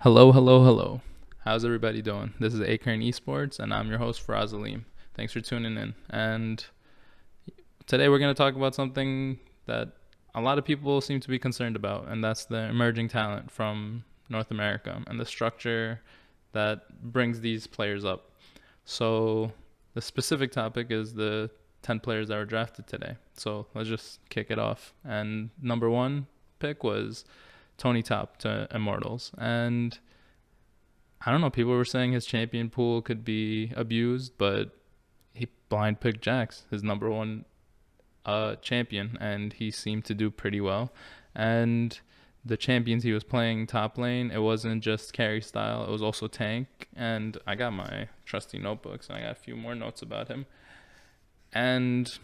Hello, hello, hello. How's everybody doing? This is Acorn Esports, and I'm your host, Faraz Aleem. Thanks for tuning in. And today we're going to talk about something that a lot of people seem to be concerned about, and that's the emerging talent from North America and the structure that brings these players up. So, the specific topic is the 10 players that were drafted today. So, let's just kick it off. And number one pick was Tony Top to Immortals. And I don't know, people were saying his champion pool could be abused, but he blind picked Jax, his number one champion, and he seemed to do pretty well. And the champions he was playing top lane, it wasn't just carry style, it was also tank. And I got my trusty notebooks, and I got a few more notes about him. And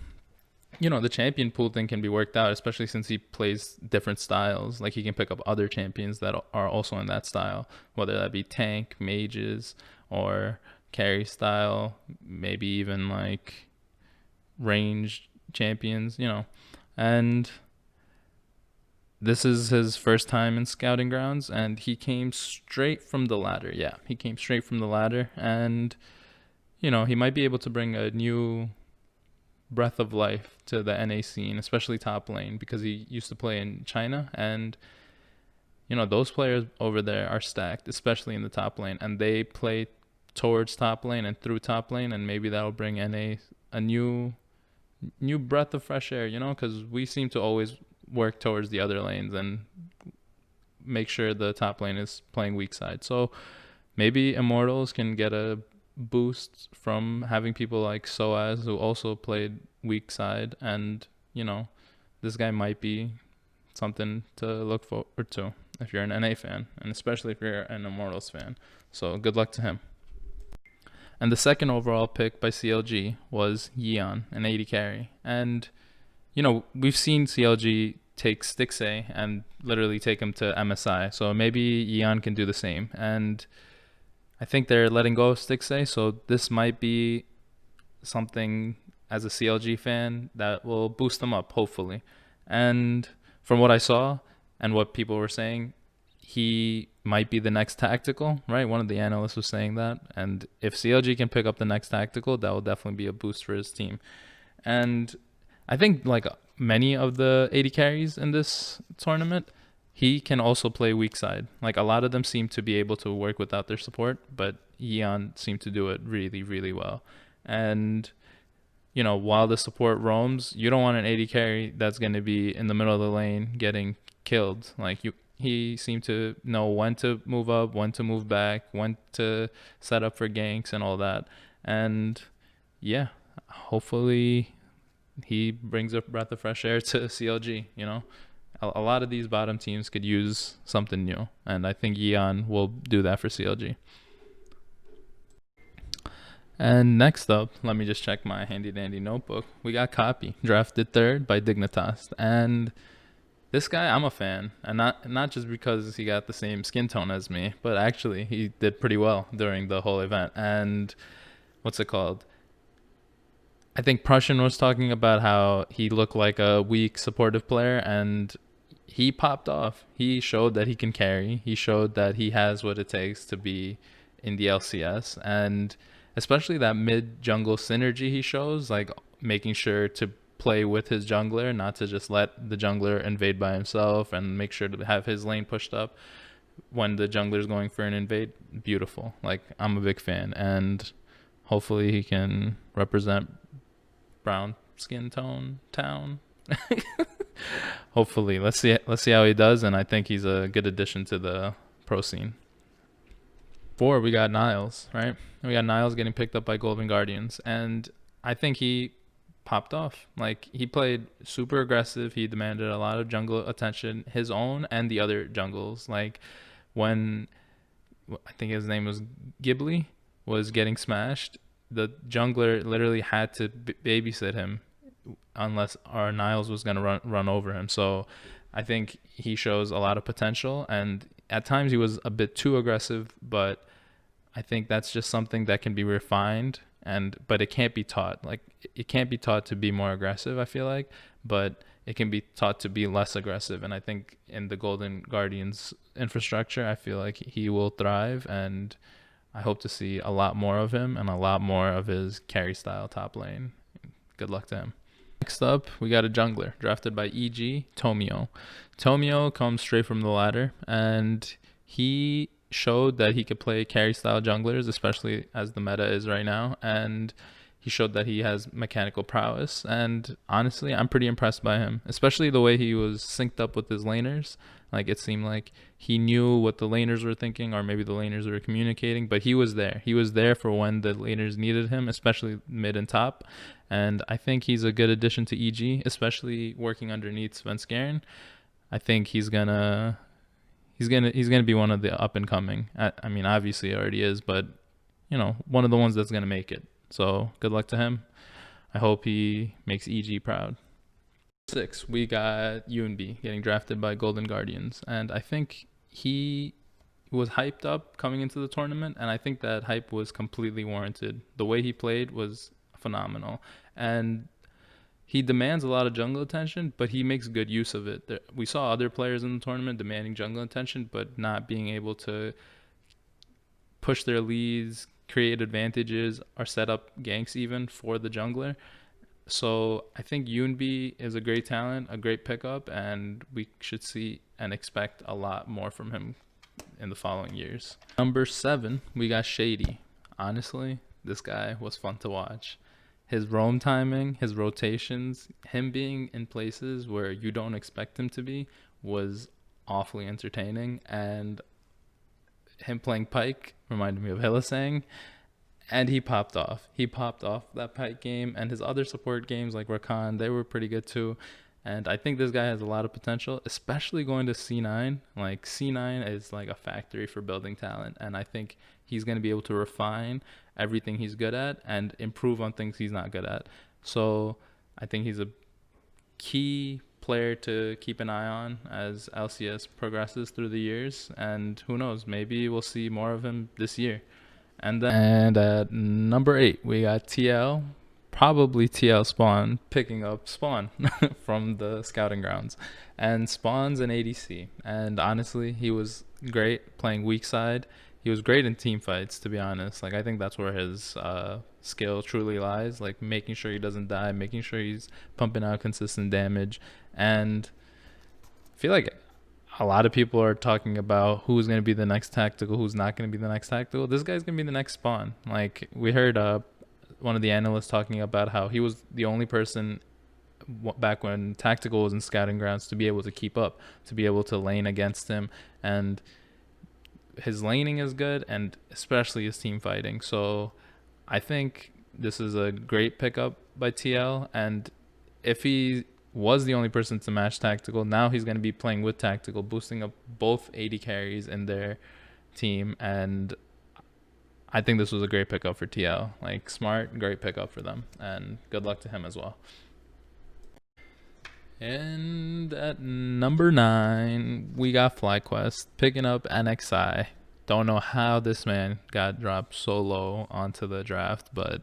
the champion pool thing can be worked out, especially since he plays different styles. Like he can pick up other champions that are also in that style, whether that be tank, mages, or carry style, maybe even like ranged champions. And this is his first time in Scouting Grounds, and he came straight from the ladder. Yeah, he came straight from the ladder, and he might be able to bring a new breath of life to the NA scene, especially top lane, because he used to play in China, and those players over there are stacked, especially in the top lane, and they play towards top lane and through top lane, and maybe that'll bring NA a new breath of fresh air, because we seem to always work towards the other lanes and make sure the top lane is playing weak side. So maybe Immortals can get a boost from having people like Soaz, who also played weak side, and this guy might be something to look forward to if you're an NA fan, and especially if you're an Immortals fan. So good luck to him. And the second overall pick by CLG was Yeon, an 80 carry. And we've seen CLG take Stixay and literally take him to MSI, so maybe Yeon can do the same. And I think they're letting go of Stixay, so this might be something as a CLG fan that will boost them up, hopefully. And from what I saw and what people were saying, he might be the next tactical, right? One of the analysts was saying that. And if CLG can pick up the next tactical, that will definitely be a boost for his team. And I think like many of the 80 carries in this tournament, he can also play weak side. Like a lot of them seem to be able to work without their support, but Yeon seemed to do it really, really well. And while the support roams, you don't want an 80 carry that's going to be in the middle of the lane getting killed. Like he seemed to know when to move up, when to move back, when to set up for ganks and all that. And yeah, hopefully he brings a breath of fresh air to CLG. A lot of these bottom teams could use something new, and I think Yeon will do that for CLG. And next up, let me just check my handy dandy notebook. We got Copy, drafted third by Dignitas. And this guy, I'm a fan, and not just because he got the same skin tone as me, but actually he did pretty well during the whole event. And what's it called? I think Prussian was talking about how he looked like a weak supportive player, and he popped off. He showed that he can carry. He showed that he has what it takes to be in the LCS, and especially that mid jungle synergy he shows, like making sure to play with his jungler, not to just let the jungler invade by himself, and make sure to have his lane pushed up when the jungler is going for an invade. Beautiful. Like, I'm a big fan, and hopefully he can represent brown skin tone town. Hopefully, let's see how he does, and I think he's a good addition to the pro scene. Four, we got Niles, right? We got Niles getting picked up by Golden Guardians, and I think he popped off. Like, he played super aggressive. He demanded a lot of jungle attention, his own and the other jungles. Like when I think his name was Ghibli was getting smashed, the jungler literally had to babysit him unless our Niles was going to run over him. So I think he shows a lot of potential, and at times he was a bit too aggressive, but I think that's just something that can be refined, but it can't be taught. Like, it can't be taught to be more aggressive, I feel like, but it can be taught to be less aggressive. And I think in the Golden Guardians infrastructure, I feel like he will thrive, and I hope to see a lot more of him and a lot more of his carry style top lane. Good luck to him. Next up, we got a jungler drafted by EG, Tomio. Tomio comes straight from the ladder, and he showed that he could play carry style junglers, especially as the meta is right now. And he showed that he has mechanical prowess. And honestly, I'm pretty impressed by him, especially the way he was synced up with his laners. Like, it seemed like he knew what the laners were thinking, or maybe the laners were communicating, but he was there. He was there for when the laners needed him, especially mid and top. And I think he's a good addition to EG, especially working underneath Svenskeren. I think he's gonna be one of the up and coming. I mean, obviously he already is, but one of the ones that's gonna make it. So good luck to him. I hope he makes EG proud. 6, we got Yeon getting drafted by Golden Guardians, and I think he was hyped up coming into the tournament, and I think that hype was completely warranted. The way he played was phenomenal, and he demands a lot of jungle attention, but he makes good use of it. We saw other players in the tournament demanding jungle attention, but not being able to push their leads, create advantages, or set up ganks even for the jungler. So I think Yeon is a great talent, a great pickup, and we should see and expect a lot more from him in the following years. Number 7, we got Shady. Honestly, this guy was fun to watch. His roam timing, his rotations, him being in places where you don't expect him to be was awfully entertaining. And him playing Pyke reminded me of Hillisang, and he popped off. He popped off that Pyke game, and his other support games like Rakan, they were pretty good too. And I think this guy has a lot of potential, especially going to C9. Like, C9 is like a factory for building talent, and I think he's going to be able to refine everything he's good at and improve on things he's not good at. So I think he's a key player to keep an eye on as LCS progresses through the years, and who knows, maybe we'll see more of him this year. And at number 8, we got TL, probably TL Spawn, picking up Spawn from the Scouting Grounds. And Spawn's an ADC, and honestly, he was great playing weak side. He was great in team fights, to be honest. Like, I think that's where his skill truly lies, like making sure he doesn't die, making sure he's pumping out consistent damage. And I feel like a lot of people are talking about who's going to be the next tactical, who's not going to be the next tactical. This guy's going to be the next Spawn. Like, we heard one of the analysts talking about how he was the only person back when tactical was in Scouting Grounds to be able to keep up, to be able to lane against him. And his laning is good, and especially his team fighting. So I think this is a great pickup by TL. And if he was the only person to match tactical, now he's going to be playing with tactical, boosting up both AD carries in their team. And I think this was a great pickup for TL. Like, smart, great pickup for them, and good luck to him as well. And at number 9, we got FlyQuest picking up NXI. Don't know how this man got dropped so low onto the draft, but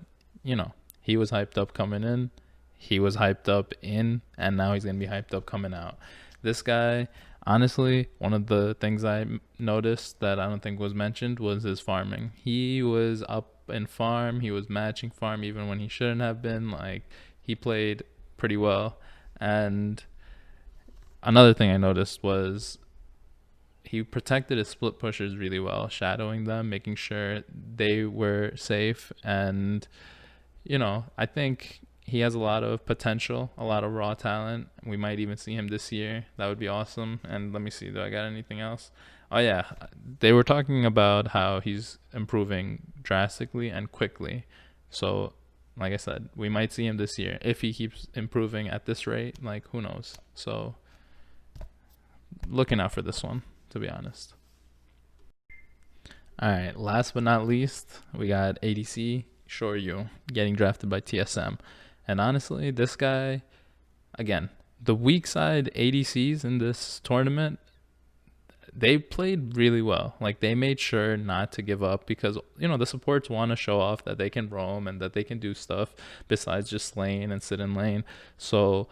he was hyped up coming in. He was hyped up in, and now he's going to be hyped up coming out. This guy, honestly, one of the things I noticed that I don't think was mentioned was his farming. He was up in farm. He was matching farm even when he shouldn't have been. Like, he played pretty well. And another thing I noticed was he protected his split pushers really well, shadowing them, making sure they were safe. And, I think he has a lot of potential, a lot of raw talent. We might even see him this year. That would be awesome. And let me see, do I got anything else? Oh, yeah. They were talking about how he's improving drastically and quickly. So, like I said, we might see him this year. If he keeps improving at this rate, like, who knows? So, looking out for this one, to be honest. All right, last but not least, we got ADC Shoryu getting drafted by TSM. And honestly, this guy, again, the weak side ADCs in this tournament, they played really well. Like, they made sure not to give up because, the supports want to show off that they can roam and that they can do stuff besides just lane and sit in lane. So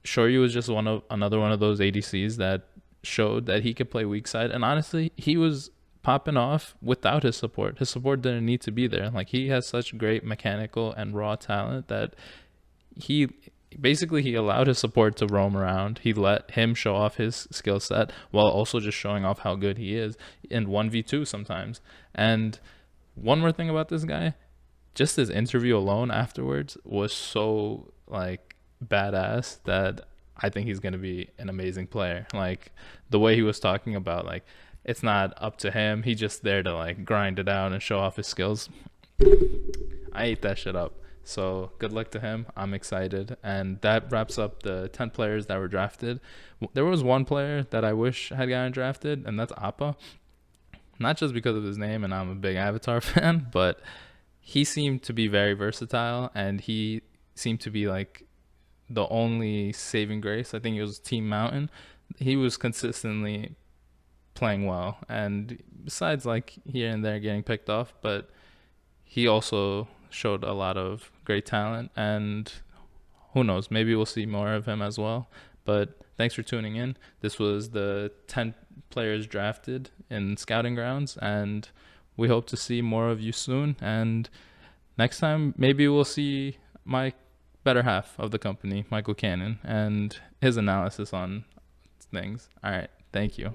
Shoryu was just another one of those ADCs that showed that he could play weak side, and honestly, he was popping off without his support. His support didn't need to be there. Like, he has such great mechanical and raw talent that he basically he allowed his support to roam around. He let him show off his skill set while also just showing off how good he is in 1v2 sometimes. And one more thing about this guy, just his interview alone afterwards was so like badass that I think he's going to be an amazing player. Like, the way he was talking about, like, it's not up to him. He's just there to like grind it out and show off his skills. I ate that shit up. So good luck to him. I'm excited. And that wraps up the 10 players that were drafted. There was one player that I wish had gotten drafted, and that's Appa. Not just because of his name, and I'm a big Avatar fan, but he seemed to be very versatile, and he seemed to be like the only saving grace. I think it was Team Mountain. He was consistently playing well, and besides like here and there getting picked off, but he also showed a lot of great talent, and who knows, maybe we'll see more of him as well. But thanks for tuning in. This was the 10 players drafted in Scouting Grounds, and we hope to see more of you soon. And next time, maybe we'll see my better half of the company, Michael Cannon, and his analysis on things. All right. Thank you.